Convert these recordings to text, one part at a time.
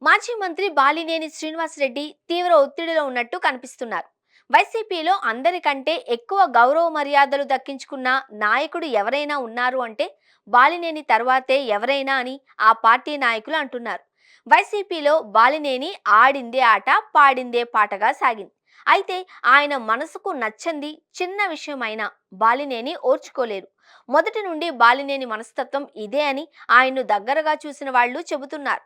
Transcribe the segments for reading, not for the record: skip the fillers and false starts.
మాజీ మంత్రి బాలినేని శ్రీనివాసరెడ్డి తీవ్ర ఒత్తిడిలో ఉన్నట్టు కనిపిస్తున్నారు. వైసీపీలో అందరికంటే ఎక్కువ గౌరవ మర్యాదలు దక్కించుకున్న నాయకుడు ఎవరైనా ఉన్నారు అంటే బాలినేని తర్వాతే ఎవరైనా అని ఆ పార్టీ నాయకులు అంటున్నారు. వైసీపీలో బాలినేని ఆడిందే ఆట పాడిందే పాటగా సాగింది. అయితే ఆయన మనసుకు నచ్చంది చిన్న విషయమైనా బాలినేని ఓర్చుకోలేరు. మొదటి నుండి బాలినేని మనస్తత్వం ఇదే అని ఆయన్ను దగ్గరగా చూసిన వాళ్ళు చెబుతున్నారు.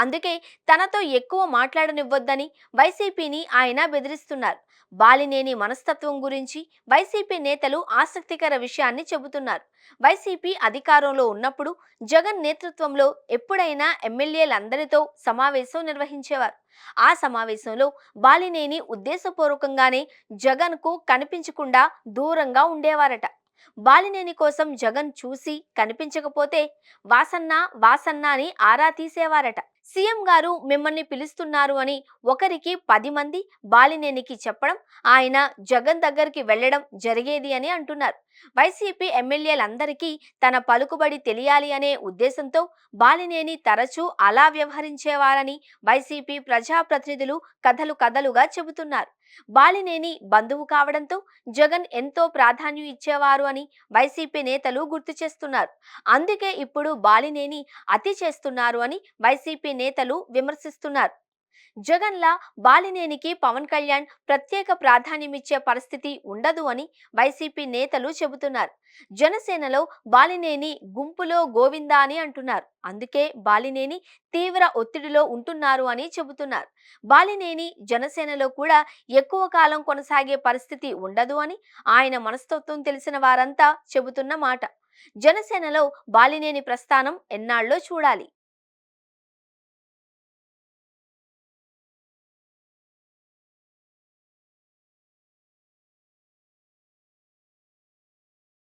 అందుకే తనతో ఎక్కువ మాట్లాడనివ్వొద్దని వైసీపీని ఆయన బెదిరిస్తున్నారు. బాలినేని మనస్తత్వం గురించి వైసీపీ నేతలు ఆసక్తికర విషయాన్ని చెబుతున్నారు. వైసీపీ అధికారంలో ఉన్నప్పుడు జగన్ నేతృత్వంలో ఎప్పుడైనా ఎమ్మెల్యేలందరితో సమావేశం నిర్వహించేవారు. ఆ సమావేశంలో బాలినేని ఉద్దేశపూర్వకంగానే జగన్కు కనిపించకుండా దూరంగా ఉండేవారట. బాలినేని కోసం జగన్ చూసి కనిపించకపోతే వాసన్న వాసన్న అని ఆరా తీసేవారట. సీఎం గారు మిమ్మల్ని పిలుస్తున్నారు అని ఒకరికి 10 మంది బాలినేనికి చెప్పడం, ఆయన జగన్ దగ్గరికి వెళ్లడం జరిగేది అని అంటున్నారు. వైసీపీ ఎమ్మెల్యేలందరికీ తన పలుకుబడి తెలియాలి అనే ఉద్దేశంతో బాలినేని తరచూ అలా వ్యవహరించేవారని వైసీపీ ప్రజాప్రతినిధులు కథలుగా చెబుతున్నారు. బాలినేని బంధువు కావడంతో జగన్ ఎంతో ప్రాధాన్యం ఇచ్చేవారు అని వైసీపీ నేతలు గుర్తు చేస్తున్నారు. అందుకే ఇప్పుడు బాలినేని అతి చేస్తున్నారు అని వైసీపీ నేతలు విమర్శిస్తున్నారు. జగన్లా బాలినేనికి పవన్ కళ్యాణ్ ప్రత్యేక ప్రాధాన్యమిచ్చే పరిస్థితి ఉండదు అని వైసీపీ నేతలు చెబుతున్నారు. జనసేనలో బాలినేని గుంపులో గోవిందా అని అంటున్నారు. అందుకే బాలినేని తీవ్ర ఒత్తిడిలో ఉంటున్నారు అని చెబుతున్నారు. బాలినేని జనసేనలో కూడా ఎక్కువ కాలం కొనసాగే పరిస్థితి ఉండదు అని ఆయన మనస్తత్వం తెలిసిన వారంతా చెబుతున్న మాట. జనసేనలో బాలినేని ప్రస్థానం ఎన్నాళ్ళో చూడాలి.